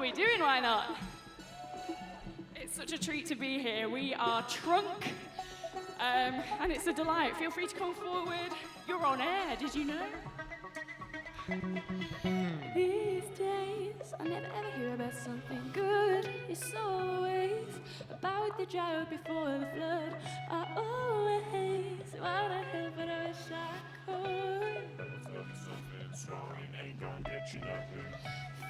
we doing? Why not? It's such a treat to be here. We are TRUNC, and it's a delight. Feel free to come forward. You're on air, did you know? These days, I never ever hear about something good. It's always about the drought before the flood. I always wanna help, but I wish I could.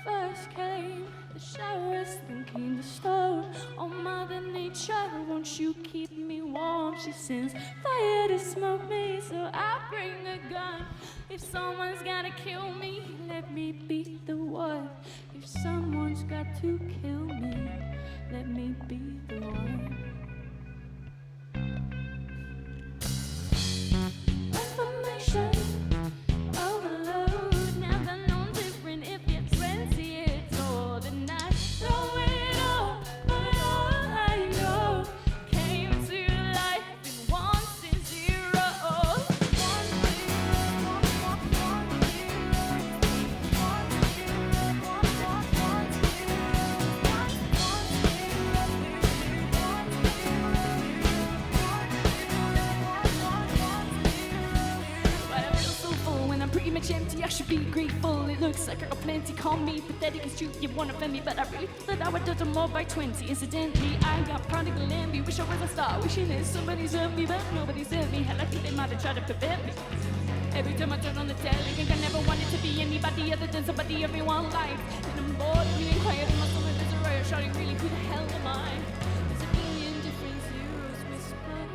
First came the showers, then came the stove. Oh, Mother Nature, won't you keep me warm? She sends fire to smoke me, so I bring a gun. If someone's gotta kill me, let me be the one. If someone's got to kill me, let me be the one. Information overload, never known different if you're 20 years old. And I know it all, but all I know came to life in 1 to 0. 1 much empty, I should be grateful. It looks like I got plenty. Call me pathetic, it's true, you wanna offend me, but I really thought I would do them more by 20. Incidentally, I got prodigal envy. Wish I was a star, wishing that somebody's hurt me, but nobody's hurt me. Hell, I think they might have tried to prevent me. Every time I turn on the telly, think I never wanted to be anybody other than somebody everyone likes. And I'm bored, feeling quiet, and my soul is a riot, shouting, really, who the hell am I? There's a billion different zeros whispered.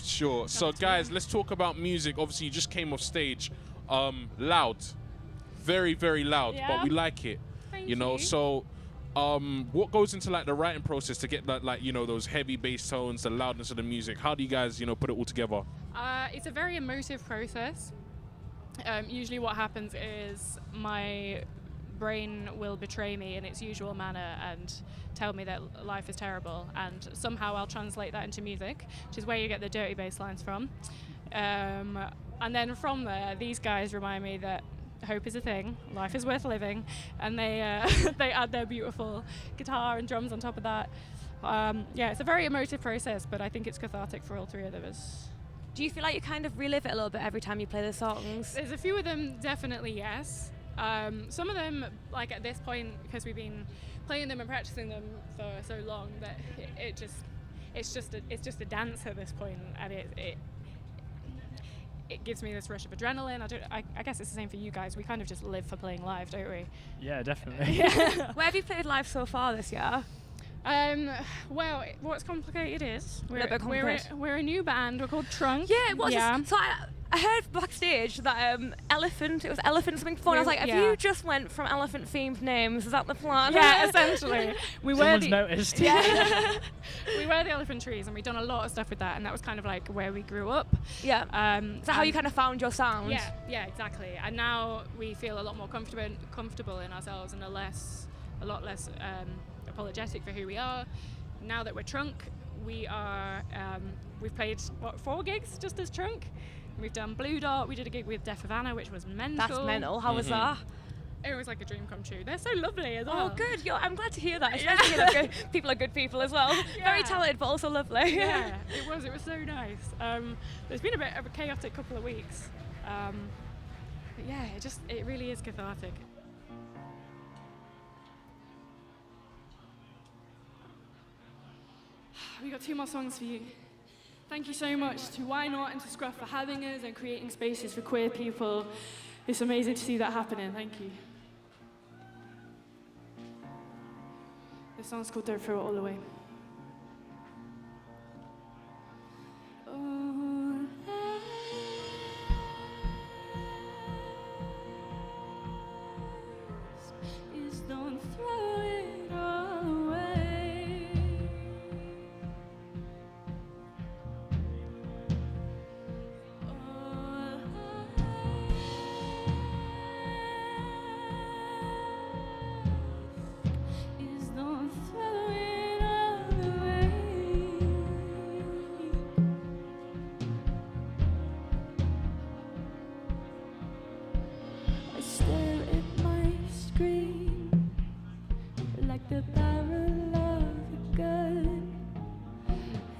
Sure. So, guys, let's talk about music. Obviously, you just came off stage. Loud. Very, very loud, Yeah. but we like it. Thank You know, you. so what goes into like the writing process to get that, like, you know, those heavy bass tones, the loudness of the music? How do you guys, you know, put it all together? It's a very emotive process. Usually what happens is my brain will betray me in its usual manner and tell me that life is terrible, and somehow I'll translate that into music, which is where you get the dirty bass lines from. And then from there, these guys remind me that hope is a thing, life is worth living, and they they add their beautiful guitar and drums on top of that. Yeah, it's a very emotive process, but I think it's cathartic for all three of us. Do you feel like you kind of relive it a little bit every time you play the songs? There's a few of them, definitely, yes. Some of them, like at this point, because we've been playing them and practicing them for so long, that it's just a dance at this point, and it gives me this rush of adrenaline. I guess it's the same for you guys. We kind of just live for playing live, don't we? Yeah, definitely. Where have you played live so far this year? Well, what's complicated is A little bit complicated. we're a new band. We're called TRUNC. Yeah, it was. Yeah. So I heard backstage that Elephant something fun. I was like, have Yeah. you just went from elephant themed names? Is that the plan? Yeah, essentially. We were Someone's the, noticed. Yeah. we we were the Elephant Trees, and we've done a lot of stuff with that, and that was kind of like where we grew up. Yeah. Is that how you kind of found your sound? Yeah, exactly. And now we feel a lot more comfortable in ourselves, and a lot less apologetic for who we are. Now that we're TRUNC, we've played 4 gigs just as TRUNC. We've done Blue Dot. We did a gig with Def Havana, which was mental. That's mental. How was that? It was like a dream come true. They're so lovely as well. Oh, good. I'm glad to hear that. Especially that people are good people as well. Yeah. Very talented, but also lovely. Yeah, it was so nice. It's been a bit of a chaotic couple of weeks. But yeah, it really is cathartic. We got 2 more songs for you. Thank you so much to Why Not and to Scruff for having us and creating spaces for queer people. It's amazing to see that happening. Thank you. This song's called Don't Throw It All Away. Don't throw it all away. Don't throw it all away. I stare at my screen like the barrel of a gun,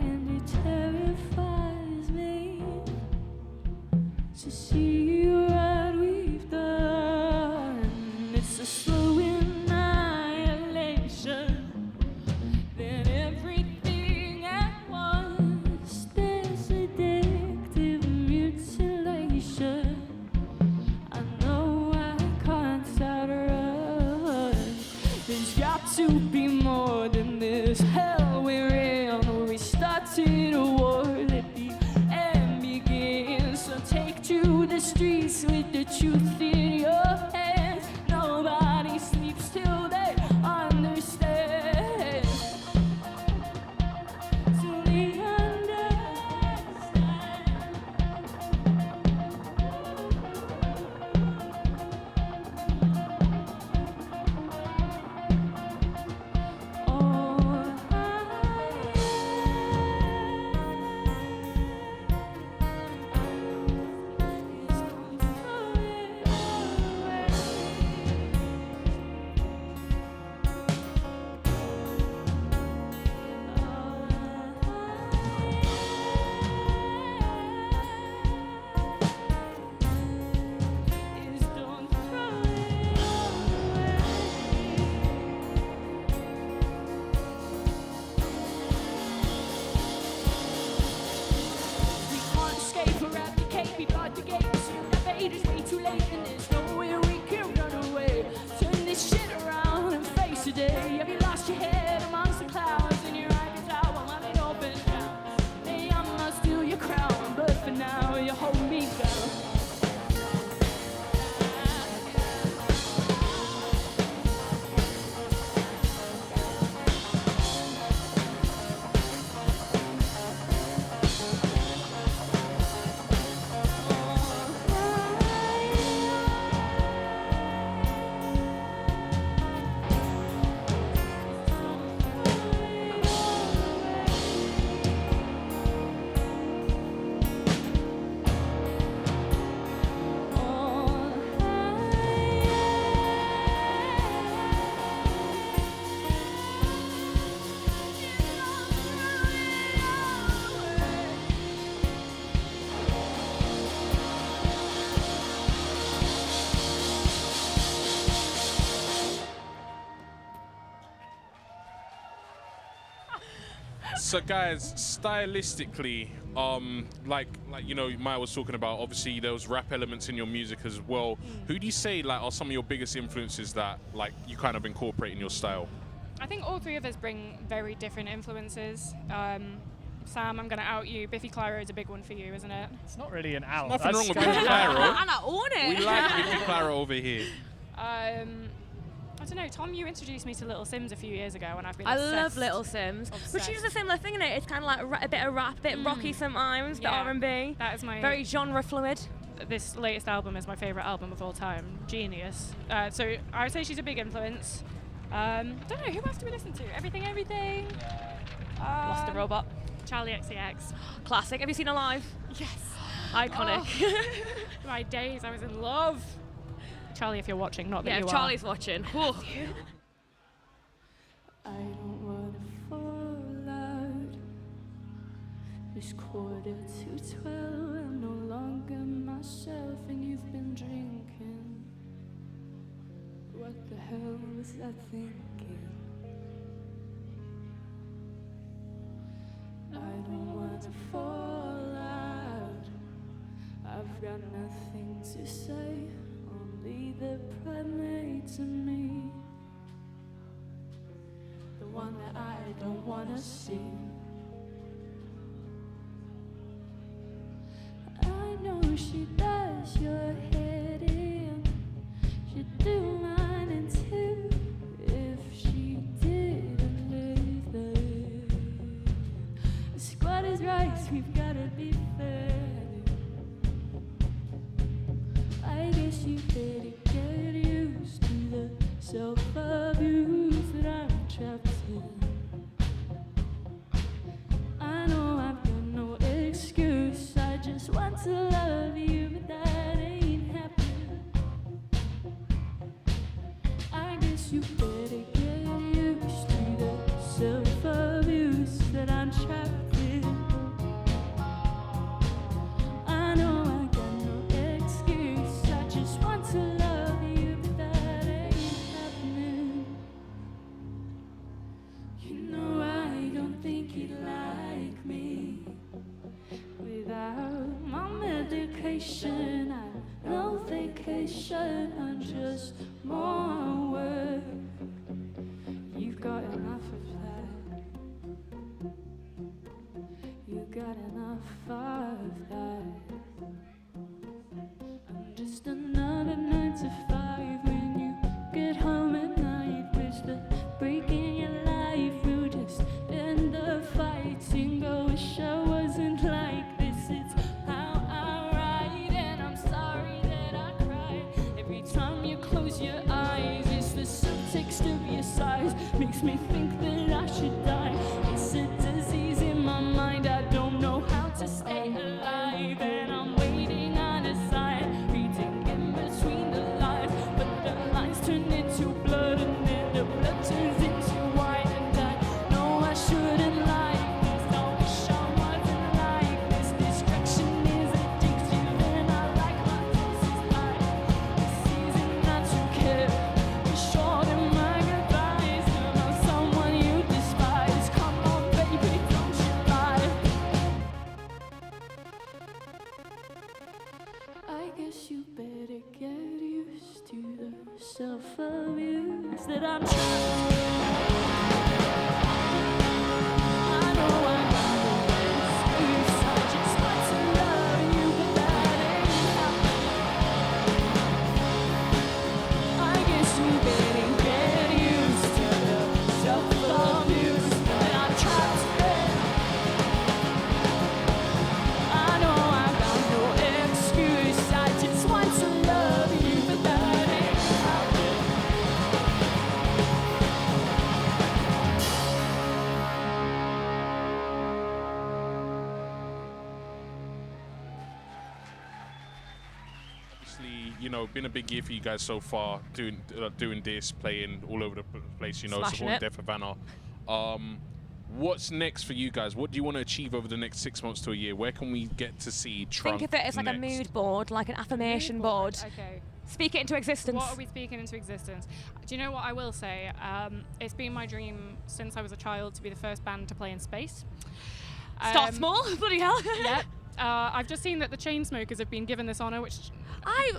and it terrifies me to see what we've done. It's a slow annihilation, then everything at once. There's addictive mutilation. I know I can't outrun. There's got to be more than this hell we're in. We started a war, let the end begin. So take to the streets with the truth in your hands. Nobody sleeps till they understand. Till they understand. Have you lost your head amongst the clouds and your eyes out while I'm in open down? Maybe I must steal your crown, but for now you hold me down. So guys, stylistically, like you know, Maya was talking about, obviously there was rap elements in your music as well. Who do you say like are some of your biggest influences that like you kind of incorporate in your style? I think all 3 of us bring very different influences. Sam, I'm going to out you. Biffy Clyro is a big one for you, isn't it? It's not really an out. Nothing wrong with kind Biffy of- Clyro. And I own it. We like Biffy Clyro over here. I don't know, Tom, you introduced me to Little Sims a few years ago, and I've been I obsessed. love Little Sims. But she's the similar thing, innit? It's kind of like a bit of rap, a bit rocky sometimes, bit Yeah. R&B. That is my Very genre fluid. This latest album is my favourite album of all time. Genius. So I would say she's a big influence. Don't know, who else do we listen to? Everything. Lost a Robot. Charlie XCX. Classic. Have you seen her live? Yes. Iconic. My days, I was in love. Charlie, if you're watching, not that Yeah, you if Charlie's watching. Whew. I don't wanna fall out. It's 11:45. I'm no longer myself, and you've been drinking. What the hell was I thinking? I don't wanna fall out. I've got nothing to say, only the primates in me. The one that I don't wanna see. I know she does your head in. She'd do mine in two if she didn't live there. The squad is right, we've gotta be fair. I guess you better get used to the self-abuse that I'm trapped in. I know I've got no excuse. I just want to love you, but that ain't happening. I guess you better get used to the self-abuse that I'm trapped in. I know I got no excuse. I just want to love you, but that ain't happening. You know I don't think you'd like me without my medication. I'm no vacation, I'm just more work. You've got enough of that. You got enough of that. I'm just another 9 to 5 when you get home at night. Wish the break in your life will just end the fighting. I wish I wasn't like this. It's how I ride, and I'm sorry that I cry every time you close your eyes. It's the subtext of your sighs makes me think that I should die. It's a disease in my mind. I don't know how to stay alive, and I'm waiting on a sign, reading in between the lines. But the lines turn into blood, and then the blood turns into wine. And I know I shouldn't like this. I wish I wasn't like this. Distraction is addictive, and I like my doses high. It's easy not to care. Be short in my goodbyes about someone you despise. Come on, baby, don't you lie. I guess you better get used to the self-abuse that I'm trapped in. I know I got no excuse. I just want to love you, but that ain't happening. I guess you better get used to the self-abuse that I'm trapped in. I know I got no excuse. I just want to love you, but that ain't happening. Obviously, been a big year for you guys so far, doing this, playing all over the place, Smashing supporting it. Death Havana. What's next for you guys? What do you want to achieve over the next 6 months to a year? Where can we get to see TRUNC Think of it as like a next? mood board, like an affirmation board. Okay. Speak it into existence. What are we speaking into existence? Do you know what I will say? It's been my dream since I was a child to be the first band to play in space. Start small, bloody hell. Yep. I've just seen that the Chainsmokers have been given this honour, which I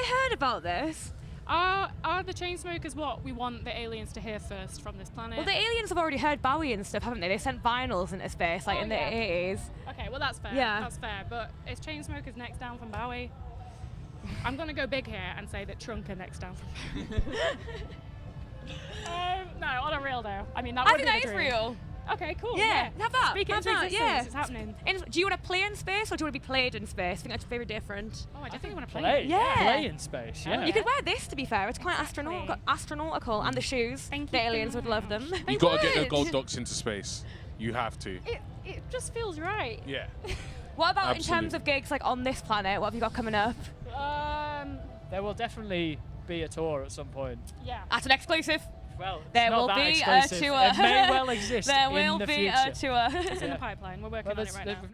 heard about this. are the Chainsmokers what we want the aliens to hear first from this planet? Well, the aliens have already heard Bowie and stuff, haven't they? They sent vinyls into space, like Oh, in the yeah. 80s. Okay, well that's fair. Yeah. That's fair. But is Chainsmokers next down from Bowie? I'm gonna go big here and say that TRUNC are next down from Bowie. No, on a real though. I mean, that I would think be that the is dream. real. Okay, cool. Yeah, have that. Speak it have into that, existence. yeah. It's happening. Do you want to play in space or do you want to be played in space? I think that's very different. Oh, I definitely want to play. Play. Yeah. Play in space. Yeah. You could wear this, to be fair. It's quite Exactly. astronautical, and the shoes. Thank The you so aliens would love much. them. You got to get the gold docs into space. You have to. It just feels right. Yeah. What about in Absolutely. terms of gigs like on this planet? What have you got coming up? There will definitely be a tour at some point. Yeah. That's an exclusive. Well, There it's not will that be a exclusive. tour. It may well exist There in will the be future. a tour. It's in Yeah. the pipeline. We're working Well, on it right now.